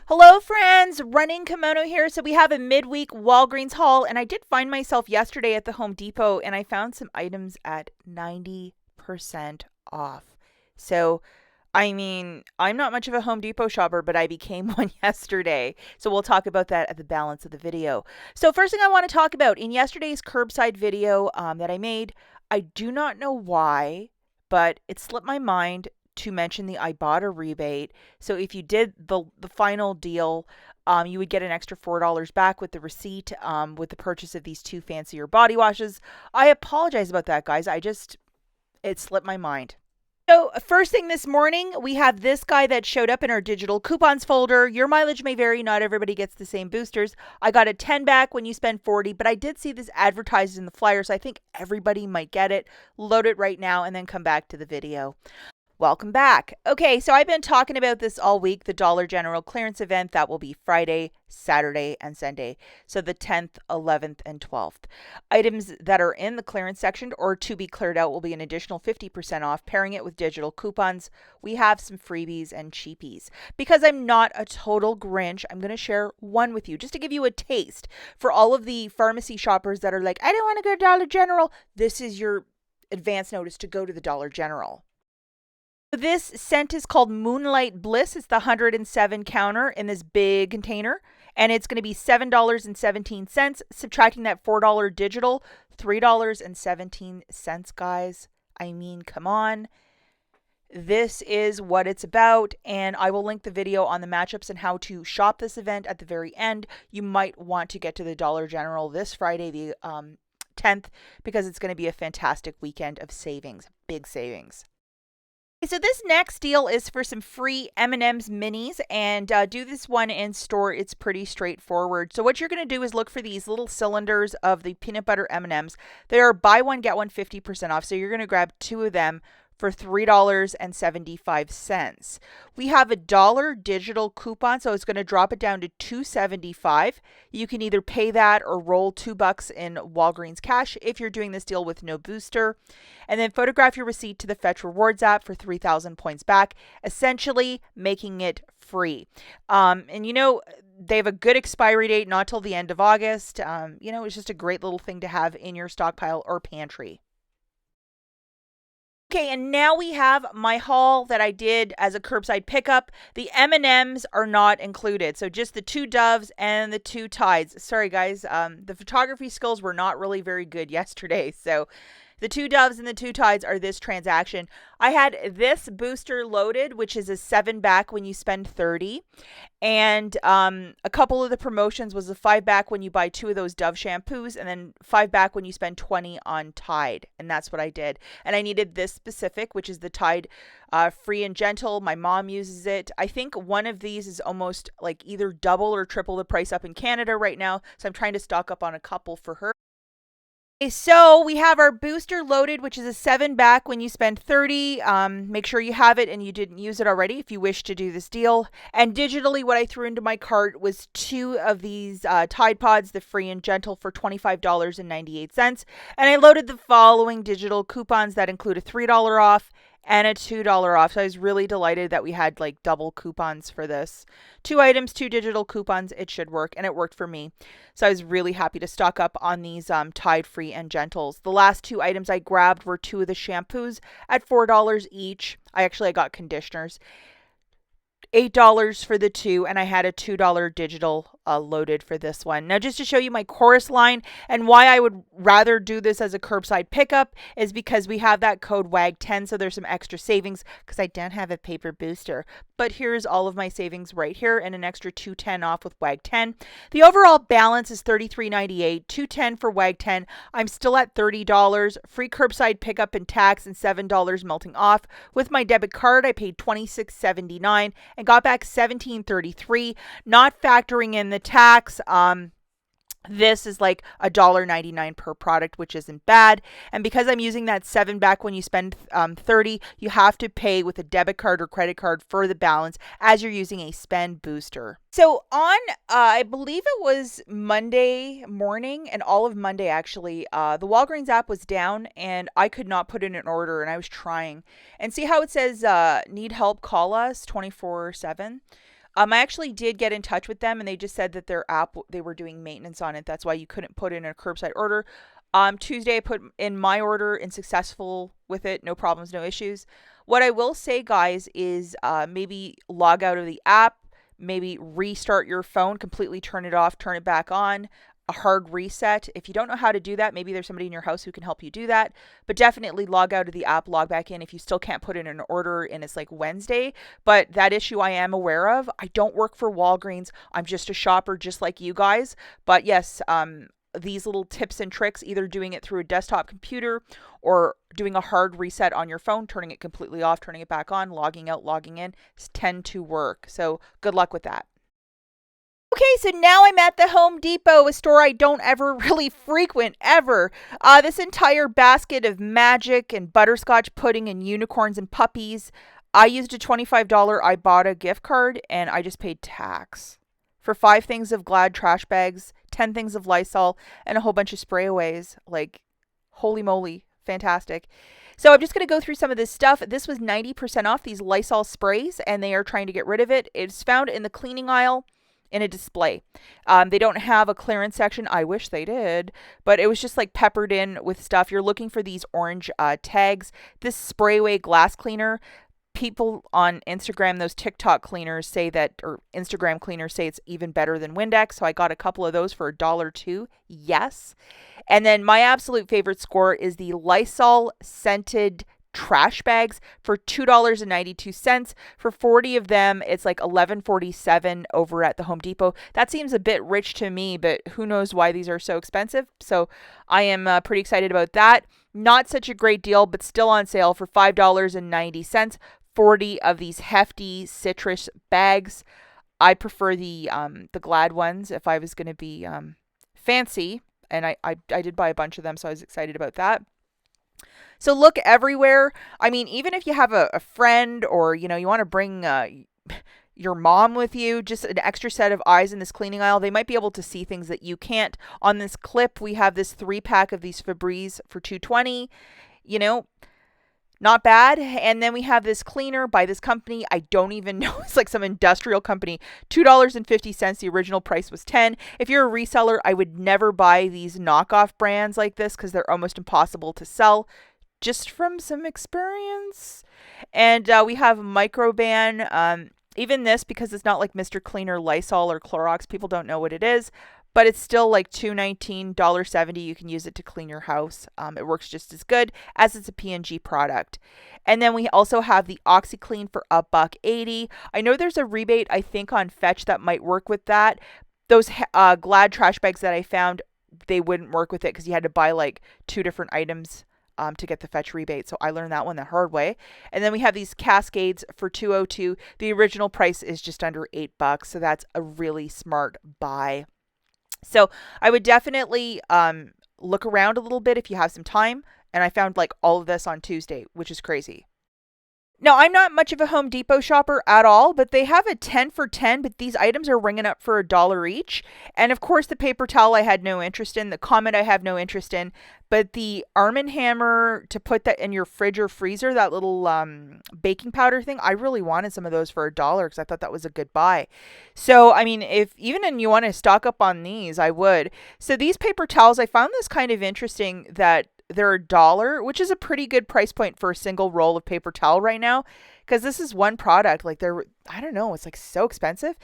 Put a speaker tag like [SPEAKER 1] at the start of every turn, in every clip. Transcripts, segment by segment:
[SPEAKER 1] Hello friends, Running Kimono here. So we have a midweek Walgreens haul, and I did find myself yesterday at the Home Depot and I found some items at 90% off. So I'm not much of a Home Depot shopper, but I became one yesterday. So we'll talk about that at the balance of the video. So first thing I want to talk about in yesterday's curbside video that I made, I do not know why, but it slipped my mind to mention the IBOTTA rebate. So if you did the final deal, you would get an extra $4 back with the receipt with the purchase of these two fancier body washes. I apologize about that, guys. It slipped my mind. So, first thing this morning, we have this guy that showed up in our digital coupons folder. Your mileage may vary. Not everybody gets the same boosters. I got a 10 back when you spend 40, but I did see this advertised in the flyer, so I think everybody might get it. Load it right now and then come back to the video. Welcome back. Okay, so I've been talking about this all week, the Dollar General clearance event that will be Friday, Saturday, and Sunday. So the 10th, 11th, and 12th. Items that are in the clearance section or to be cleared out will be an additional 50% off. Pairing it with digital coupons, we have some freebies and cheapies. Because I'm not a total Grinch, I'm going to share one with you just to give you a taste. For all of the pharmacy shoppers that are like, I don't want to go to Dollar General, this is your advance notice to go to the Dollar General. This scent is called Moonlight Bliss. It's the 107 counter in this big container, and it's going to be $7.17. Subtracting that $4 digital, $3.17, guys. I mean, come on. This is what it's about, and I will link the video on the matchups and how to shop this event at the very end. You might want to get to the Dollar General this Friday, the 10th, because it's going to be a fantastic weekend of savings, big savings. So this next deal is for some free M&M's minis, and do this one in store. It's pretty straightforward. So what you're going to do is look for these little cylinders of the peanut butter M&Ms. They are buy one, get one 50% off. So you're going to grab two of them for $3.75. We have a $1 digital coupon, so it's going to drop it down to $2.75. You can either pay that or roll $2 in Walgreens cash if you're doing this deal with no booster. And then photograph your receipt to the Fetch Rewards app for 3,000 points back, essentially making it free. And they have a good expiry date, not till the end of August. It's just a great little thing to have in your stockpile or pantry. Okay, and now we have my haul that I did as a curbside pickup. The M&Ms are not included, so just the two Doves and the two Tides. Sorry, guys, the photography skills were not really very good yesterday, so the two Doves and the two Tides are this transaction. I had this booster loaded, which is a 7 back when you spend 30. And a couple of the promotions was a 5 back when you buy 2 of those Dove shampoos, and then 5 back when you spend 20 on Tide. And that's what I did. And I needed this specific, which is the Tide Free and Gentle. My mom uses it. I think one of these is almost like either double or triple the price up in Canada right now. So I'm trying to stock up on a couple for her. So we have our booster loaded, which is a 7 back when you spend 30. Make sure you have it and you didn't use it already if you wish to do this deal. And digitally, what I threw into my cart was 2 of these Tide Pods, the Free and Gentle, for $25.98. And I loaded the following digital coupons that include a $3 off and a $2 off. So I was really delighted that we had like double coupons for this. 2 items, 2 digital coupons. It should work, and it worked for me. So I was really happy to stock up on these Tide Free and Gentles. The last 2 items I grabbed were 2 of the shampoos at $4 each. I got conditioners. $8 for the 2, and I had a $2 digital loaded for this one. Now, just to show you my chorus line and why I would rather do this as a curbside pickup is because we have that code WAG10, so there's some extra savings because I don't have a paper booster. But here's all of my savings right here and an extra $2.10 off with WAG10. The overall balance is $33.98, $2.10 for WAG10. I'm still at $30, free curbside pickup and tax, and $7 melting off. With my debit card, I paid $26.79 and got back $17.33, not factoring in the tax. This is like $1.99 per product, which isn't bad. And because I'm using that 7 back when you spend 30, you have to pay with a debit card or credit card for the balance as you're using a spend booster. So on, I believe it was Monday morning and all of Monday actually, the Walgreens app was down and I could not put in an order, and I was trying. And see how it says need help, call us 24/7. I actually did get in touch with them, and they just said that their app, they were doing maintenance on it. That's why you couldn't put in a curbside order. Tuesday, I put in my order and successful with it. No problems, no issues. What I will say, guys, is maybe log out of the app, maybe restart your phone, completely turn it off, turn it back on, a hard reset. If you don't know how to do that, maybe there's somebody in your house who can help you do that. But definitely log out of the app, log back in if you still can't put in an order and it's like Wednesday. But that issue I am aware of. I don't work for Walgreens. I'm just a shopper just like you guys. But yes, these little tips and tricks, either doing it through a desktop computer or doing a hard reset on your phone, turning it completely off, turning it back on, logging out, logging in, tend to work. So good luck with that. Okay, so now I'm at the Home Depot, a store I don't ever really frequent, ever. This entire basket of magic and butterscotch pudding and unicorns and puppies. I used a $25 IBOTTA gift card, and I just paid tax for 5 things of Glad trash bags, 10 things of Lysol, and a whole bunch of sprayaways. Like, holy moly, fantastic. So I'm just going to go through some of this stuff. This was 90% off, these Lysol sprays, and they are trying to get rid of it. It's found in the cleaning aisle in a display. They don't have a clearance section. I wish they did, but it was just like peppered in with stuff. You're looking for these orange tags. This sprayway glass cleaner, people on Instagram, those TikTok cleaners say that, or Instagram cleaners say it's even better than Windex. So I got a couple of those for $1 too. Yes. And then my absolute favorite score is the Lysol scented trash bags for $2.92. For 40 of them, it's like $11.47 over at the Home Depot. That seems a bit rich to me, but who knows why these are so expensive. So I am pretty excited about that. Not such a great deal, but still on sale for $5.90. 40 of these hefty citrus bags. I prefer the Glad ones if I was going to be fancy, and I did buy a bunch of them, so I was excited about that. So look everywhere. I mean, even if you have a friend, or, you know, you want to bring your mom with you, just an extra set of eyes in this cleaning aisle, they might be able to see things that you can't. On this clip, we have this 3-pack of these Febreze for $2.20. You know, not bad. And then we have this cleaner by this company. I don't even know. It's like some industrial company. $2.50. The original price was $10. If you're a reseller, I would never buy these knockoff brands like this because they're almost impossible to sell, just from some experience. And we have Microban. Even this, because it's not like Mr. Cleaner, Lysol, or Clorox, people don't know what it is. But it's still like $2.19, $1.70. You can use it to clean your house. It works just as good as it's a P&G product. And then we also have the OxyClean for $1.80. I know there's a rebate, I think, on Fetch that might work with that. Those Glad trash bags that I found, they wouldn't work with it because you had to buy like 2 different items to get the Fetch rebate. So I learned that one the hard way. And then we have these Cascades for $2.02. The original price is just under $8. So that's a really smart buy. So I would definitely look around a little bit if you have some time. And I found like all of this on Tuesday, which is crazy. Now, I'm not much of a Home Depot shopper at all, but they have a 10 for 10, but these items are ringing up for $1 each. And of course, the paper towel I had no interest in, the Comet I have no interest in, but the Arm & Hammer to put that in your fridge or freezer, that little baking powder thing, I really wanted some of those for $1 because I thought that was a good buy. So, I mean, if you want to stock up on these, I would. So these paper towels, I found this kind of interesting that they're $1, which is a pretty good price point for a single roll of paper towel right now, because this is one product. Like, I don't know, it's like so expensive,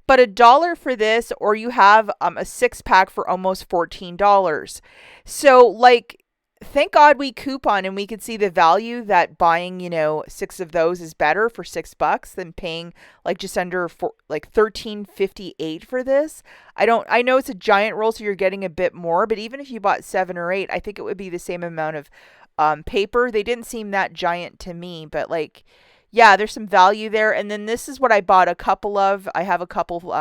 [SPEAKER 1] but $1 for this, or you have a 6-pack for almost $14. So like, thank God we coupon and we could see the value that buying, 6 of those is better for $6 than paying like just under like $13.58 for this. I know it's a giant roll, so you're getting a bit more, but even if you bought 7 or 8, I think it would be the same amount of paper. They didn't seem that giant to me, but like, yeah, there's some value there. And then this is what I bought a couple of. I have a couple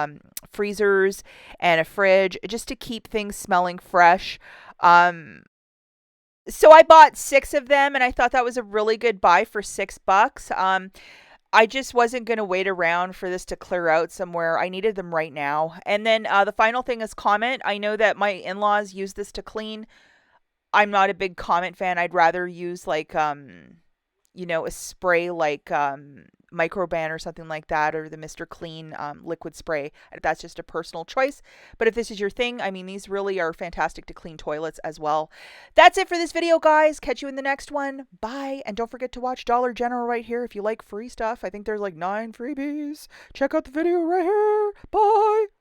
[SPEAKER 1] freezers and a fridge just to keep things smelling fresh. So I bought 6 of them, and I thought that was a really good buy for $6. I just wasn't going to wait around for this to clear out somewhere. I needed them right now. And then the final thing is Comet. I know that my in-laws use this to clean. I'm not a big Comet fan. I'd rather use like a spray like Microban or something like that, or the Mr. Clean liquid spray. That's just a personal choice. But if this is your thing, I mean, these really are fantastic to clean toilets as well. That's it for this video, guys. Catch you in the next one. Bye. And don't forget to watch Dollar General right here if you like free stuff. I think there's like 9 freebies. Check out the video right here. Bye.